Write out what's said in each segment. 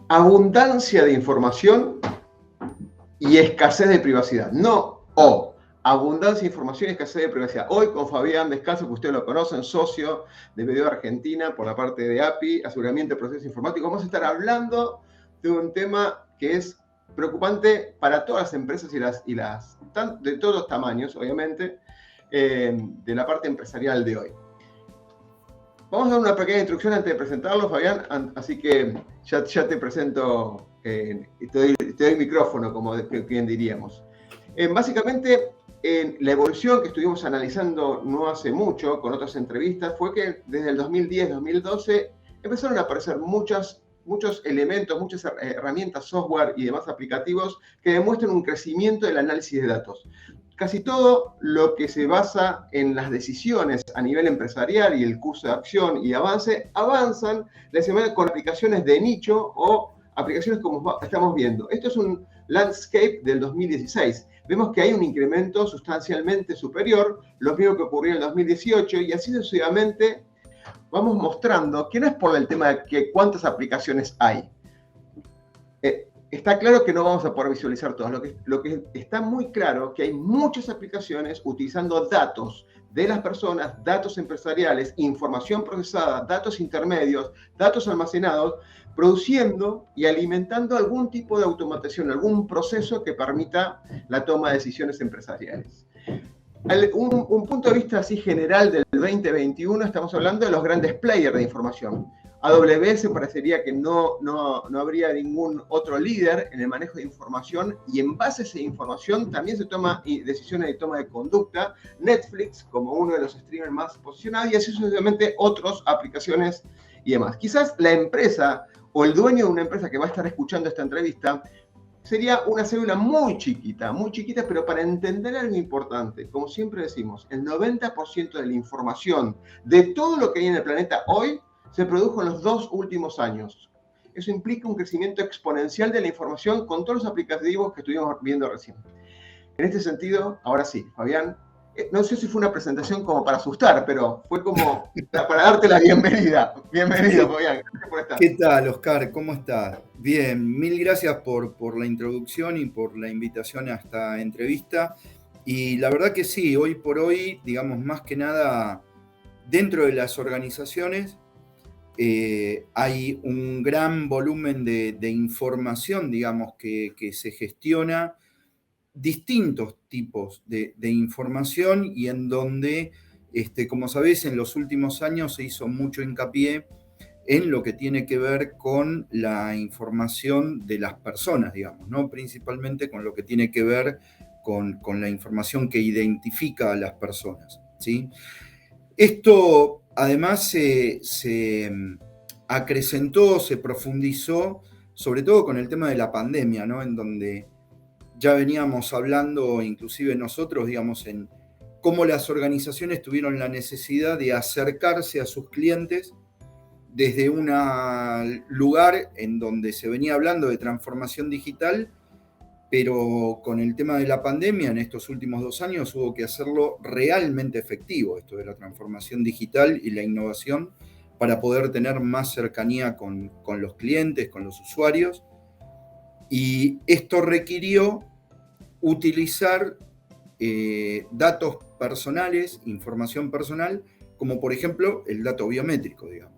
abundancia de información y escasez de privacidad. No o. Abundancia de información y escasez de privacidad. Hoy con Fabián Descalzo, que ustedes lo conocen, socio de BDO Argentina por la parte de API, aseguramiento de procesos informáticos, vamos a estar hablando de un tema que es preocupante para todas las empresas de todos los tamaños, obviamente, de la parte empresarial de hoy. Vamos a dar una pequeña introducción antes de presentarlo, Fabián, así que ya te presento, te doy micrófono, como bien diríamos. Básicamente, la evolución que estuvimos analizando no hace mucho con otras entrevistas fue que desde el 2010-2012 empezaron a aparecer muchos elementos, muchas herramientas, software y demás aplicativos que demuestran un crecimiento del análisis de datos. Casi todo lo que se basa en las decisiones a nivel empresarial y el curso de acción y avance, avanzan con aplicaciones de nicho o aplicaciones como estamos viendo. Esto es un landscape del 2016. Vemos que hay un incremento sustancialmente superior, lo mismo que ocurrió en el 2018, y así sucesivamente vamos mostrando que no es por el tema de que cuántas aplicaciones hay. Está claro que no vamos a poder visualizar todas. Lo que está muy claro que hay muchas aplicaciones utilizando datos de las personas, datos empresariales, información procesada, datos intermedios, datos almacenados, produciendo y alimentando algún tipo de automatización, algún proceso que permita la toma de decisiones empresariales. Un punto de vista así general del 2021, estamos hablando de los grandes players de información. AWS parecería que no habría ningún otro líder en el manejo de información, y en base a esa información también se toma decisiones de toma de conducta. Netflix como uno de los streamers más posicionados, y así sucesivamente otras aplicaciones y demás. Quizás la empresa o el dueño de una empresa que va a estar escuchando esta entrevista sería una célula muy chiquita, pero para entender algo importante, como siempre decimos, el 90% de la información de todo lo que hay en el planeta hoy se produjo en los 2 últimos años. Eso implica un crecimiento exponencial de la información con todos los aplicativos que estuvimos viendo recién. En este sentido, ahora sí, Fabián, no sé si fue una presentación como para asustar, pero fue como para darte la bienvenida. Bienvenido, Fabián. Gracias por estar. ¿Qué tal, Oscar? ¿Cómo estás? Bien, mil gracias por la introducción y por la invitación a esta entrevista. Y la verdad que sí, hoy por hoy, digamos, más que nada, dentro de las organizaciones hay un gran volumen de información, digamos, que se gestiona, distintos tipos de información, y en donde, como sabés, en los últimos años se hizo mucho hincapié en lo que tiene que ver con la información de las personas, digamos, ¿no? Principalmente con lo que tiene que ver con la información que identifica a las personas, ¿sí? Esto además se acrecentó, se profundizó, sobre todo con el tema de la pandemia, ¿no? En donde ya veníamos hablando, inclusive nosotros, digamos, en cómo las organizaciones tuvieron la necesidad de acercarse a sus clientes desde un lugar en donde se venía hablando de transformación digital, pero con el tema de la pandemia en estos últimos 2 años hubo que hacerlo realmente efectivo, esto de la transformación digital y la innovación, para poder tener más cercanía con los clientes, con los usuarios. Y esto requirió utilizar datos personales, información personal, como por ejemplo el dato biométrico, digamos.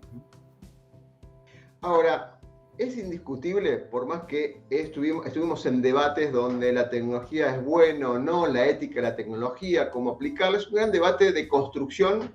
Ahora, es indiscutible, por más que estuvimos en debates donde la tecnología es buena o no, la ética de la tecnología, cómo aplicarla, es un gran debate de construcción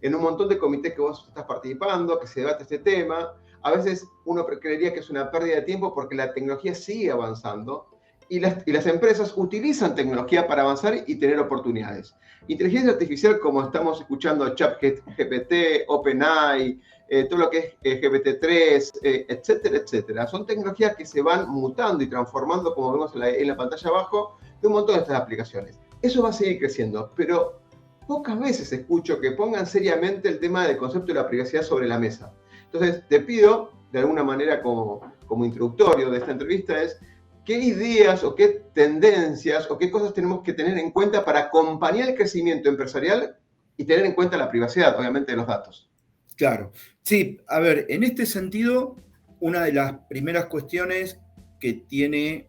en un montón de comités que vos estás participando, que se debate este tema. A veces uno creería que es una pérdida de tiempo porque la tecnología sigue avanzando y las empresas utilizan tecnología para avanzar y tener oportunidades. Inteligencia artificial, como estamos escuchando, ChatGPT, OpenAI, todo lo que es GPT-3, etcétera, etcétera. Son tecnologías que se van mutando y transformando, como vemos en la pantalla abajo, de un montón de estas aplicaciones. Eso va a seguir creciendo, pero pocas veces escucho que pongan seriamente el tema del concepto de la privacidad sobre la mesa. Entonces, te pido, de alguna manera como introductorio de esta entrevista, es qué ideas o qué tendencias o qué cosas tenemos que tener en cuenta para acompañar el crecimiento empresarial y tener en cuenta la privacidad, obviamente, de los datos. Claro. Sí, a ver, en este sentido, una de las primeras cuestiones que tiene,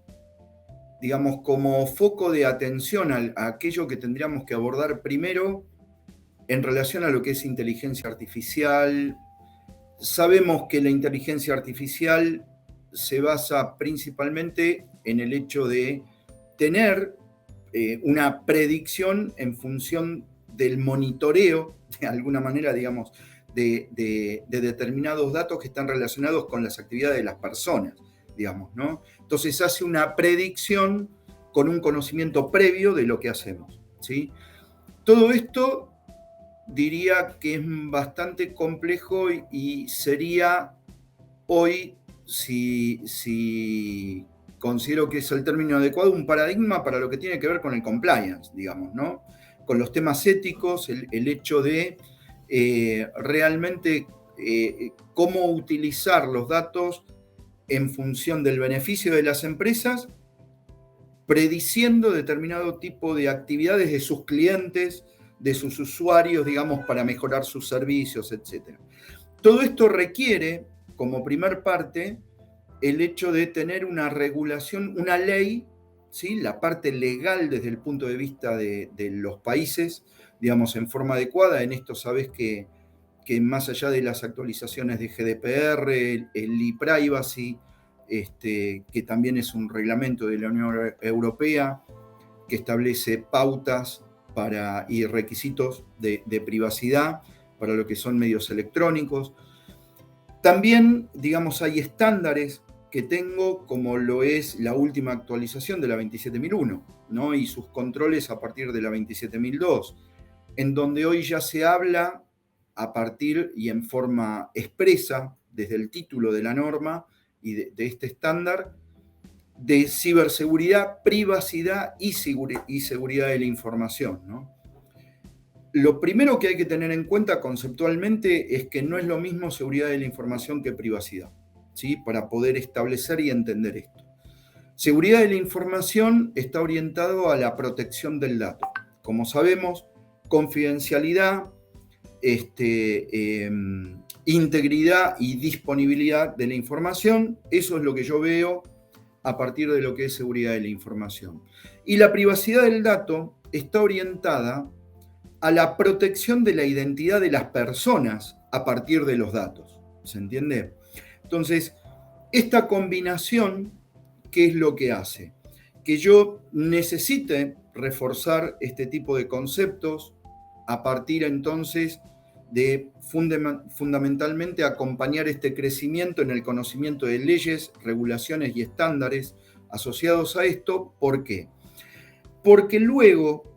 digamos, como foco de atención a aquello que tendríamos que abordar primero en relación a lo que es inteligencia artificial. Sabemos que la inteligencia artificial se basa principalmente en el hecho de tener una predicción en función del monitoreo, de alguna manera, digamos, de determinados datos que están relacionados con las actividades de las personas, digamos, ¿no? Entonces hace una predicción con un conocimiento previo de lo que hacemos, ¿sí? Todo esto diría que es bastante complejo y sería hoy, si considero que es el término adecuado, un paradigma para lo que tiene que ver con el compliance, digamos, ¿no? Con los temas éticos, el hecho de realmente cómo utilizar los datos en función del beneficio de las empresas, prediciendo determinado tipo de actividades de sus clientes, de sus usuarios, digamos, para mejorar sus servicios, etc. Todo esto requiere, como primer parte, el hecho de tener una regulación, una ley, ¿sí? La parte legal desde el punto de vista de los países, digamos, en forma adecuada. En esto sabes que más allá de las actualizaciones de GDPR, el ePrivacy, que también es un reglamento de la Unión Europea que establece pautas y requisitos de privacidad para lo que son medios electrónicos. También, digamos, hay estándares que tengo, como lo es la última actualización de la 27001, ¿no? Y sus controles a partir de la 27002, en donde hoy ya se habla a partir y en forma expresa, desde el título de la norma y de este estándar, de ciberseguridad, privacidad y seguridad de la información, ¿no? Lo primero que hay que tener en cuenta conceptualmente es que no es lo mismo seguridad de la información que privacidad, ¿sí? Para poder establecer y entender esto. Seguridad de la información está orientado a la protección del dato. Como sabemos, confidencialidad, integridad y disponibilidad de la información, eso es lo que yo veo a partir de lo que es seguridad de la información. Y la privacidad del dato está orientada a la protección de la identidad de las personas a partir de los datos. ¿Se entiende? Entonces, esta combinación, ¿qué es lo que hace? Que yo necesite reforzar este tipo de conceptos a partir entonces de fundamentalmente acompañar este crecimiento en el conocimiento de leyes, regulaciones y estándares asociados a esto. ¿Por qué? Porque luego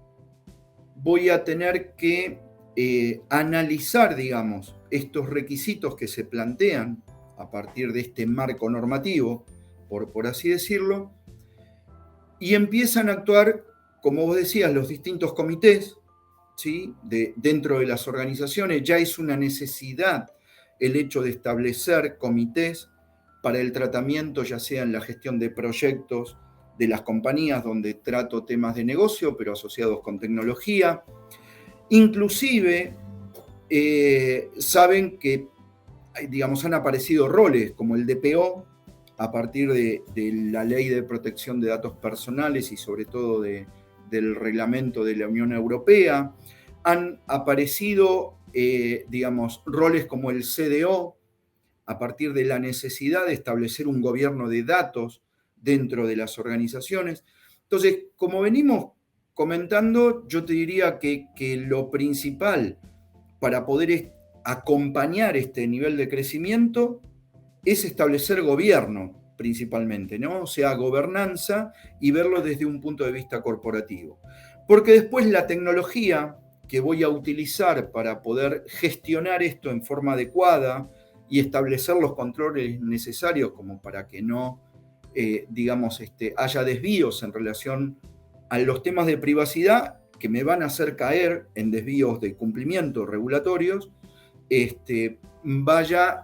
voy a tener que analizar, digamos, estos requisitos que se plantean a partir de este marco normativo, por así decirlo, y empiezan a actuar, como vos decías, los distintos comités, ¿sí? Dentro de las organizaciones. Ya es una necesidad el hecho de establecer comités para el tratamiento, ya sea en la gestión de proyectos de las compañías donde trato temas de negocio, pero asociados con tecnología. Inclusive, saben que, digamos, han aparecido roles como el DPO a partir de la Ley de Protección de Datos Personales y sobre todo del reglamento de la Unión Europea. Han aparecido, digamos, roles como el CDO a partir de la necesidad de establecer un gobierno de datos dentro de las organizaciones. Entonces, como venimos comentando, yo te diría que lo principal para poder acompañar este nivel de crecimiento es establecer gobierno, principalmente, ¿no? O sea, gobernanza y verlo desde un punto de vista corporativo. Porque después la tecnología que voy a utilizar para poder gestionar esto en forma adecuada y establecer los controles necesarios como para que no, digamos, haya desvíos en relación a los temas de privacidad que me van a hacer caer en desvíos de cumplimiento regulatorios, vaya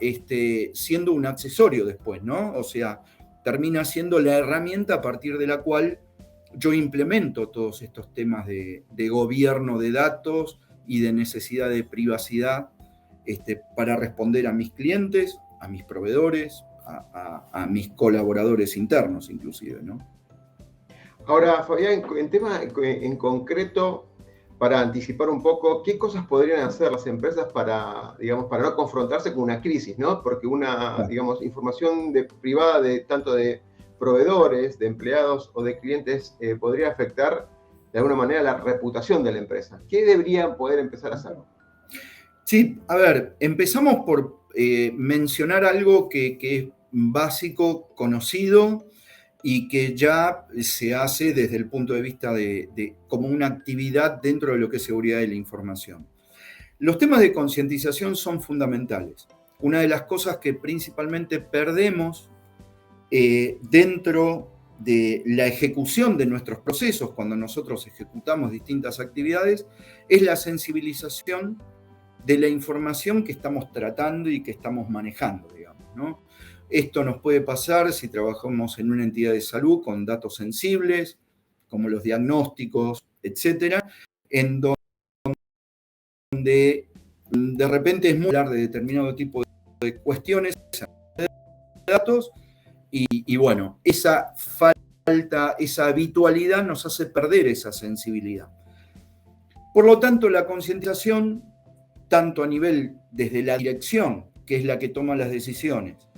siendo un accesorio después, ¿no? O sea, termina siendo la herramienta a partir de la cual yo implemento todos estos temas de gobierno de datos y de necesidad de privacidad para responder a mis clientes, a mis proveedores, a mis colaboradores internos, inclusive, ¿no? Ahora, Fabián, en tema en concreto, para anticipar un poco, ¿qué cosas podrían hacer las empresas para, digamos, para no confrontarse con una crisis, ¿no? Porque una, digamos, información privada tanto de proveedores, de empleados o de clientes podría afectar de alguna manera la reputación de la empresa. ¿Qué deberían poder empezar a hacer? Sí, a ver, empezamos por mencionar algo que es básico, conocido y que ya se hace desde el punto de vista como una actividad dentro de lo que es seguridad de la información. Los temas de concientización son fundamentales. Una de las cosas que principalmente perdemos dentro de la ejecución de nuestros procesos, cuando nosotros ejecutamos distintas actividades, es la sensibilización de la información que estamos tratando y que estamos manejando, digamos, ¿no? Esto nos puede pasar si trabajamos en una entidad de salud con datos sensibles, como los diagnósticos, etcétera, en donde de repente es muy hablar de determinado tipo de cuestiones, de datos, y bueno, esa falta, esa habitualidad nos hace perder esa sensibilidad. Por lo tanto, la concientización, tanto a nivel desde la dirección, que es la que toma las decisiones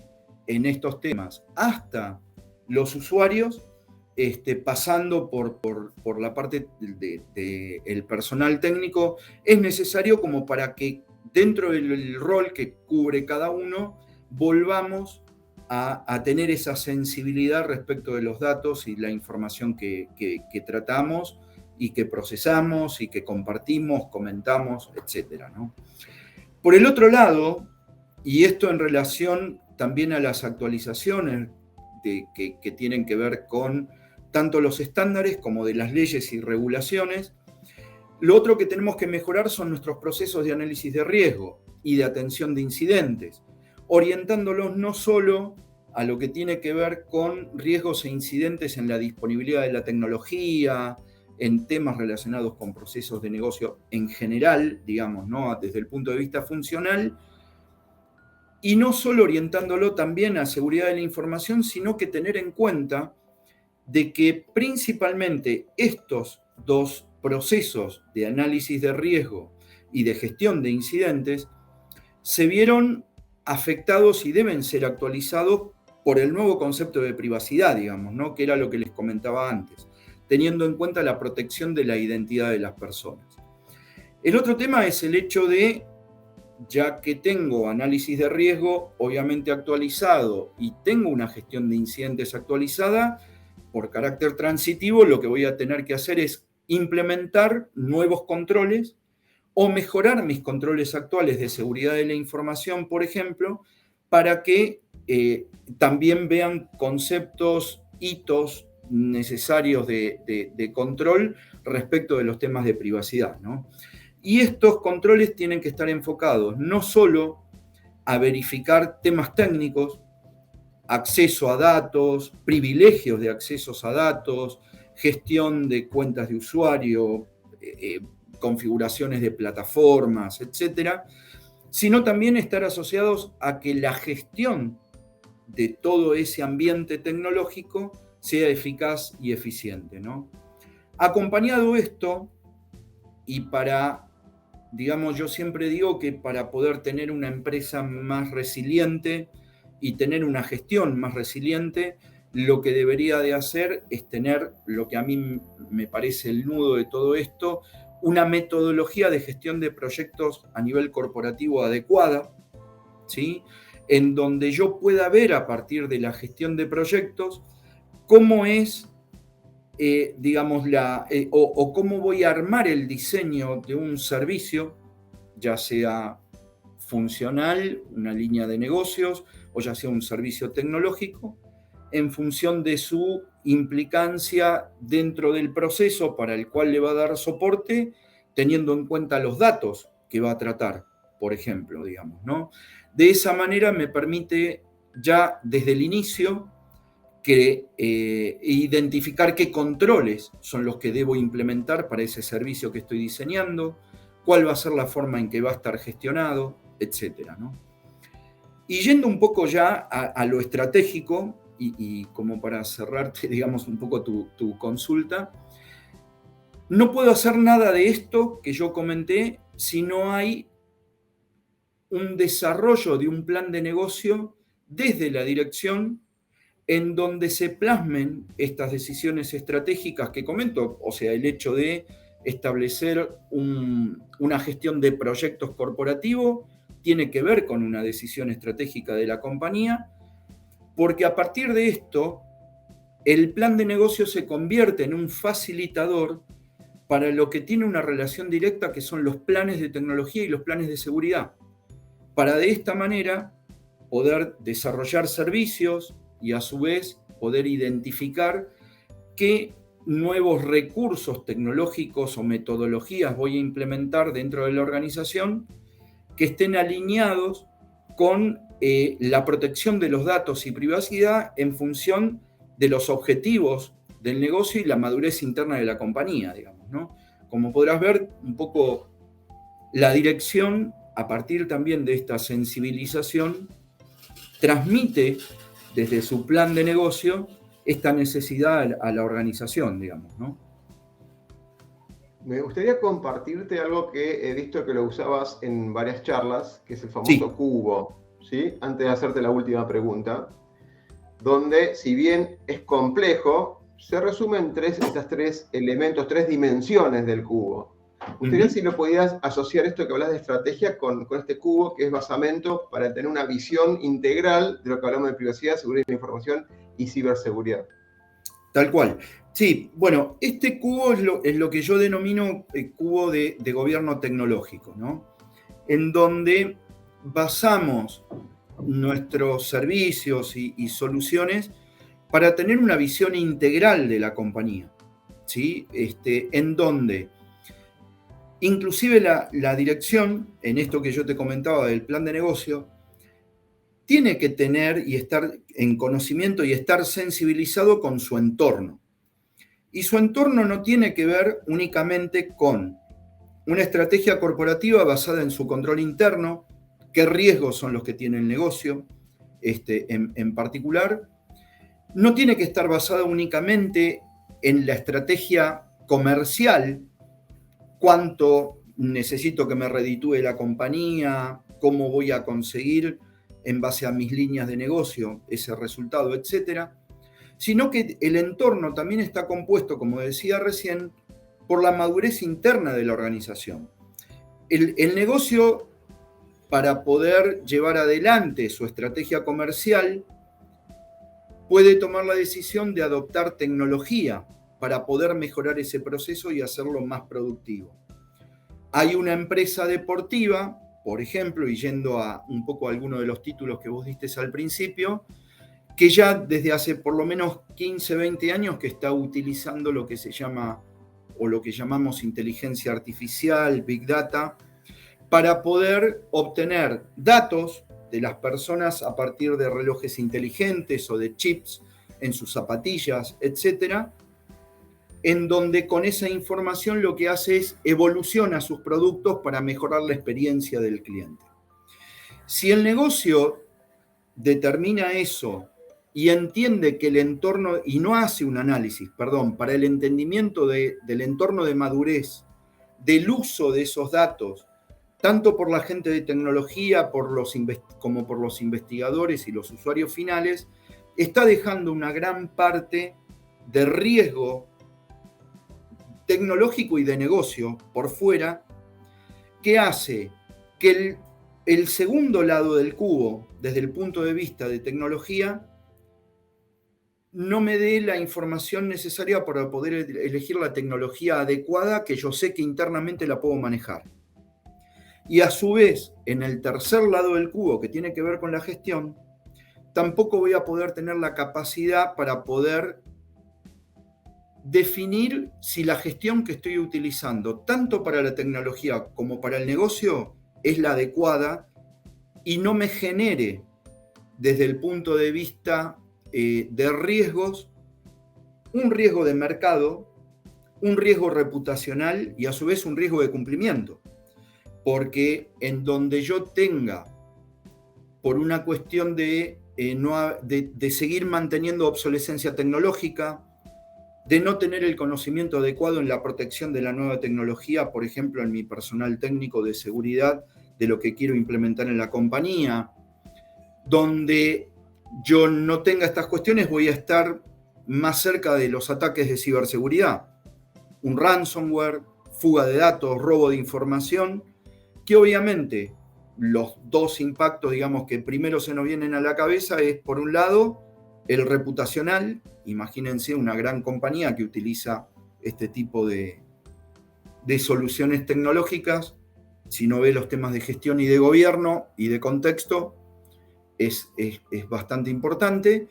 en estos temas, hasta los usuarios, pasando por la parte del personal técnico, es necesario como para que dentro del rol que cubre cada uno, volvamos a tener esa sensibilidad respecto de los datos y la información que tratamos y que procesamos y que compartimos, comentamos, etcétera, ¿no? Por el otro lado, y esto en relación también a las actualizaciones que tienen que ver con tanto los estándares como de las leyes y regulaciones, lo otro que tenemos que mejorar son nuestros procesos de análisis de riesgo y de atención de incidentes, orientándolos no solo a lo que tiene que ver con riesgos e incidentes en la disponibilidad de la tecnología, en temas relacionados con procesos de negocio en general, digamos, ¿no? Desde el punto de vista funcional, y no solo orientándolo también a seguridad de la información, sino que tener en cuenta de que principalmente estos dos procesos de análisis de riesgo y de gestión de incidentes se vieron afectados y deben ser actualizados por el nuevo concepto de privacidad, digamos, ¿no? Que era lo que les comentaba antes, teniendo en cuenta la protección de la identidad de las personas. El otro tema es el hecho de, ya que tengo análisis de riesgo obviamente actualizado y tengo una gestión de incidentes actualizada, por carácter transitivo lo que voy a tener que hacer es implementar nuevos controles o mejorar mis controles actuales de seguridad de la información, por ejemplo, para que también vean conceptos, hitos necesarios de control respecto de los temas de privacidad, ¿no? Y estos controles tienen que estar enfocados no solo a verificar temas técnicos, acceso a datos, privilegios de accesos a datos, gestión de cuentas de usuario, configuraciones de plataformas, etcétera, sino también estar asociados a que la gestión de todo ese ambiente tecnológico sea eficaz y eficiente, ¿no? Acompañado esto, y digamos, yo siempre digo que para poder tener una empresa más resiliente y tener una gestión más resiliente, lo que debería de hacer es tener, lo que a mí me parece el nudo de todo esto, una metodología de gestión de proyectos a nivel corporativo adecuada, ¿sí? En donde yo pueda ver a partir de la gestión de proyectos cómo es, digamos, o cómo voy a armar el diseño de un servicio, ya sea funcional, una línea de negocios, o ya sea un servicio tecnológico, en función de su implicancia dentro del proceso para el cual le va a dar soporte, teniendo en cuenta los datos que va a tratar, por ejemplo, digamos, ¿no? De esa manera me permite ya desde el inicio identificar qué controles son los que debo implementar para ese servicio que estoy diseñando, cuál va a ser la forma en que va a estar gestionado, etcétera, ¿no? Y yendo un poco ya a lo estratégico, y como para cerrarte, digamos, un poco tu consulta, no puedo hacer nada de esto que yo comenté si no hay un desarrollo de un plan de negocio desde la dirección en donde se plasmen estas decisiones estratégicas que comento, o sea, el hecho de establecer una gestión de proyectos corporativos tiene que ver con una decisión estratégica de la compañía, porque a partir de esto, el plan de negocio se convierte en un facilitador para lo que tiene una relación directa, que son los planes de tecnología y los planes de seguridad, para de esta manera poder desarrollar servicios y a su vez poder identificar qué nuevos recursos tecnológicos o metodologías voy a implementar dentro de la organización que estén alineados con la protección de los datos y privacidad en función de los objetivos del negocio y la madurez interna de la compañía, digamos, ¿no? Como podrás ver, un poco la dirección, a partir también de esta sensibilización, transmite desde su plan de negocio esta necesidad a la organización, digamos, ¿no? Me gustaría compartirte algo que he visto que lo usabas en varias charlas, que es el famoso cubo, ¿sí? Antes de hacerte la última pregunta, donde, si bien es complejo, se resumen estas tres elementos, tres dimensiones del cubo. Me gustaría si lo podías asociar esto que hablas de estrategia con este cubo, que es basamento para tener una visión integral de lo que hablamos de privacidad, seguridad de la información y ciberseguridad. Tal cual. Sí, bueno, este cubo es lo que yo denomino el cubo de gobierno tecnológico, ¿no? En donde basamos nuestros servicios y soluciones para tener una visión integral de la compañía, ¿sí? En donde inclusive la dirección, en esto que yo te comentaba del plan de negocio, tiene que tener y estar en conocimiento y estar sensibilizado con su entorno. Y su entorno no tiene que ver únicamente con una estrategia corporativa basada en su control interno, qué riesgos son los que tiene el negocio en particular. No tiene que estar basada únicamente en la estrategia comercial, cuánto necesito que me reditúe la compañía, cómo voy a conseguir en base a mis líneas de negocio ese resultado, etcétera, sino que el entorno también está compuesto, como decía recién, por la madurez interna de la organización. El negocio, para poder llevar adelante su estrategia comercial, puede tomar la decisión de adoptar tecnología para poder mejorar ese proceso y hacerlo más productivo. Hay una empresa deportiva, por ejemplo, y yendo a un poco a alguno de los títulos que vos diste al principio, que ya desde hace por lo menos 15, 20 años que está utilizando lo que se llama o lo que llamamos inteligencia artificial, Big Data, para poder obtener datos de las personas a partir de relojes inteligentes o de chips en sus zapatillas, etcétera, en donde con esa información lo que hace es evoluciona sus productos para mejorar la experiencia del cliente. Si el negocio determina eso y entiende que el entorno, y no hace un análisis, para el entendimiento del entorno de madurez, del uso de esos datos, tanto por la gente de tecnología como por los investigadores y los usuarios finales, está dejando una gran parte de riesgo tecnológico y de negocio por fuera, que hace que el segundo lado del cubo, desde el punto de vista de tecnología, no me dé la información necesaria para poder elegir la tecnología adecuada que yo sé que internamente la puedo manejar. Y a su vez, en el tercer lado del cubo, que tiene que ver con la gestión, tampoco voy a poder tener la capacidad para poder definir si la gestión que estoy utilizando, tanto para la tecnología como para el negocio, es la adecuada y no me genere, desde el punto de vista de riesgos, un riesgo de mercado, un riesgo reputacional y a su vez un riesgo de cumplimiento. Porque en donde yo tenga por una cuestión de seguir manteniendo obsolescencia tecnológica, de no tener el conocimiento adecuado en la protección de la nueva tecnología, por ejemplo, en mi personal técnico de seguridad, de lo que quiero implementar en la compañía. Donde yo no tenga estas cuestiones, voy a estar más cerca de los ataques de ciberseguridad. Un ransomware, fuga de datos, robo de información, que obviamente los dos impactos, digamos, que primero se nos vienen a la cabeza es, por un lado, el reputacional. Imagínense una gran compañía que utiliza este tipo de soluciones tecnológicas, si no ve los temas de gestión y de gobierno y de contexto, es bastante importante.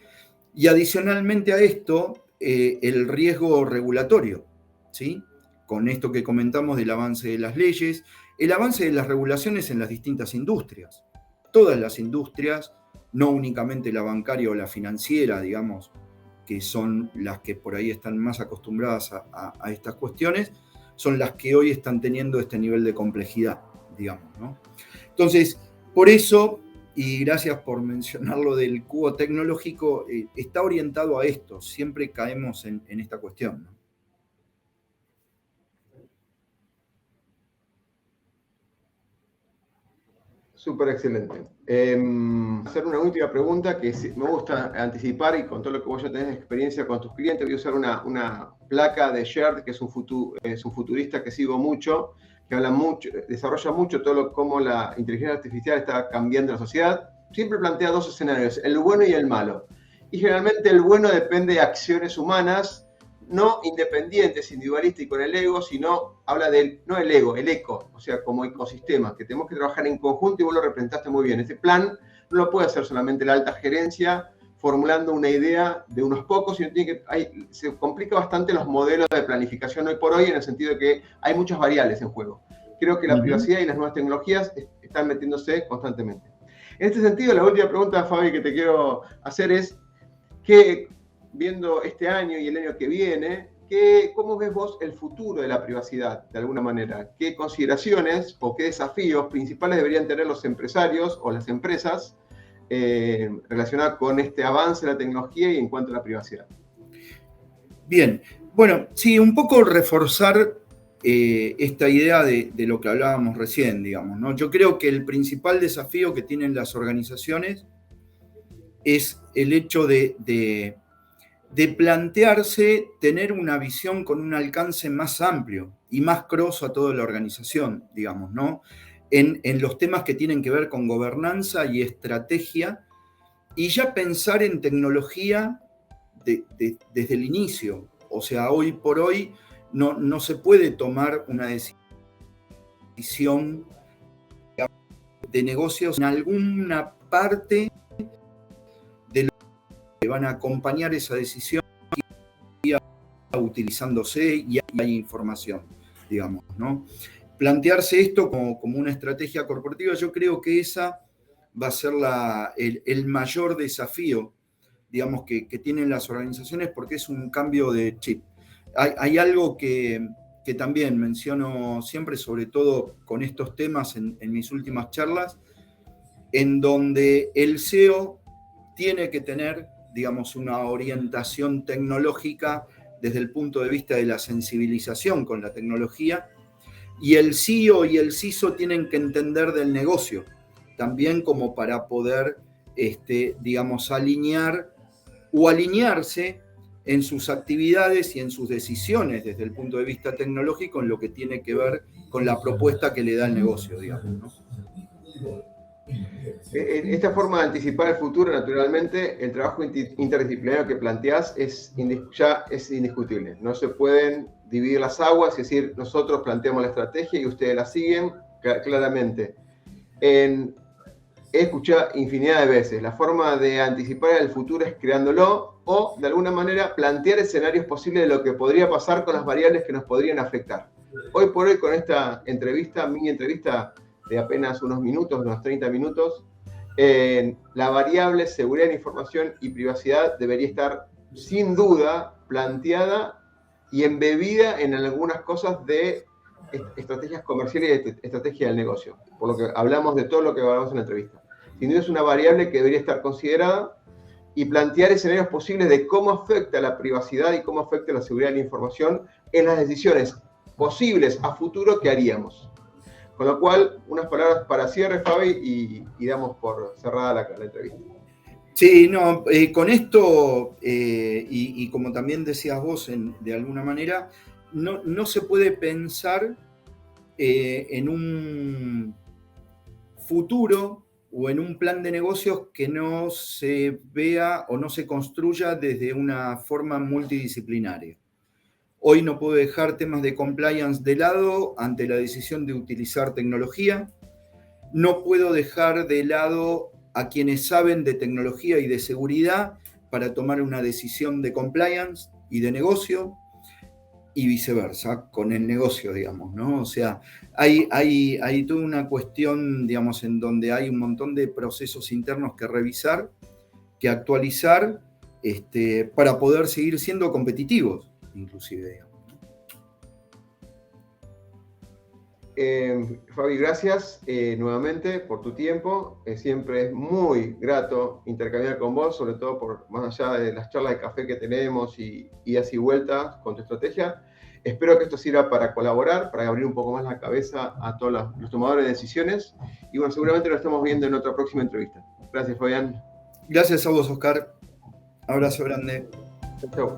Y adicionalmente a esto, el riesgo regulatorio, ¿sí? Con esto que comentamos del avance de las leyes, el avance de las regulaciones en las distintas industrias. Todas las industrias, no únicamente la bancaria o la financiera, digamos, que son las que por ahí están más acostumbradas a estas cuestiones, son las que hoy están teniendo este nivel de complejidad, digamos, ¿no? Entonces, por eso, y gracias por mencionar lo del cubo tecnológico, está orientado a esto, siempre caemos en esta cuestión, ¿no? Súper excelente. Hacer una última pregunta que me gusta anticipar, y con todo lo que vos ya tenés de experiencia con tus clientes, voy a usar una placa de Sherd, que es un futurista que sigo mucho, que habla mucho, desarrolla mucho cómo la inteligencia artificial está cambiando la sociedad. Siempre plantea dos escenarios, el bueno y el malo. Y generalmente el bueno depende de acciones humanas, no independientes, individualistas y con el ego, sino habla del, no el ego, el eco, o sea, como ecosistema, que tenemos que trabajar en conjunto, y vos lo representaste muy bien. Este plan no lo puede hacer solamente la alta gerencia formulando una idea de unos pocos, sino se complica bastante los modelos de planificación hoy por hoy, en el sentido de que hay muchas variables en juego. Creo que la privacidad y las nuevas tecnologías están metiéndose constantemente. En este sentido, la última pregunta, Fabi, que te quiero hacer es, que viendo este año y el año que viene, ¿cómo ves vos el futuro de la privacidad, de alguna manera? ¿Qué consideraciones o qué desafíos principales deberían tener los empresarios o las empresas relacionadas con este avance de la tecnología y en cuanto a la privacidad? Bien, bueno, sí, un poco reforzar esta idea de lo que hablábamos recién, digamos, ¿no? Yo creo que el principal desafío que tienen las organizaciones es el hecho de plantearse tener una visión con un alcance más amplio y más cross a toda la organización, digamos, ¿no? En los temas que tienen que ver con gobernanza y estrategia, y ya pensar en tecnología desde el inicio. O sea, hoy por hoy no se puede tomar una decisión de negocios en alguna parte de lo que van a acompañar esa decisión utilizándose y hay información, digamos, ¿no? Plantearse esto como una estrategia corporativa, yo creo que esa va a ser el mayor desafío, digamos, que tienen las organizaciones, porque es un cambio de chip. Hay algo que también menciono siempre, sobre todo con estos temas en mis últimas charlas, en donde el CEO tiene que tener, digamos, una orientación tecnológica desde el punto de vista de la sensibilización con la tecnología, y el CEO y el CISO tienen que entender del negocio, también como para poder, digamos, alinear o alinearse en sus actividades y en sus decisiones desde el punto de vista tecnológico en lo que tiene que ver con la propuesta que le da el negocio, digamos, ¿no? Esta forma de anticipar el futuro, naturalmente, el trabajo interdisciplinario que planteás ya es indiscutible. No se pueden dividir las aguas, es decir, nosotros planteamos la estrategia y ustedes la siguen claramente. He escuchado infinidad de veces, la forma de anticipar el futuro es creándolo, o de alguna manera plantear escenarios posibles de lo que podría pasar con las variables que nos podrían afectar. Hoy por hoy, con esta entrevista, mini entrevista de apenas unos minutos, unos 30 minutos, la variable seguridad de información y privacidad debería estar sin duda planteada y embebida en algunas cosas de estrategias comerciales y de estrategia del negocio, por lo que hablamos de todo lo que hablamos en la entrevista. Sin duda es una variable que debería estar considerada y plantear escenarios posibles de cómo afecta la privacidad y cómo afecta la seguridad de la información en las decisiones posibles a futuro que haríamos. Con lo cual, unas palabras para cierre, Fabi, y damos por cerrada la entrevista. Sí, no, con esto, y como también decías vos de alguna manera, no se puede pensar en un futuro o en un plan de negocios que no se vea o no se construya desde una forma multidisciplinaria. Hoy no puedo dejar temas de compliance de lado ante la decisión de utilizar tecnología. No puedo dejar de lado a quienes saben de tecnología y de seguridad para tomar una decisión de compliance y de negocio, y viceversa, con el negocio, digamos, ¿no? O sea, hay toda una cuestión, digamos, en donde hay un montón de procesos internos que revisar, que actualizar, para poder seguir siendo competitivos, inclusive, digamos. Fabi, gracias nuevamente por tu tiempo. Siempre es muy grato intercambiar con vos, sobre todo por más allá de las charlas de café que tenemos y idas y vueltas con tu estrategia. Espero que esto sirva para colaborar, para abrir un poco más la cabeza a todos los tomadores de decisiones. Y bueno, seguramente lo estamos viendo en otra próxima entrevista. Gracias, Fabián. Gracias a vos, Oscar. Abrazo grande. Chau.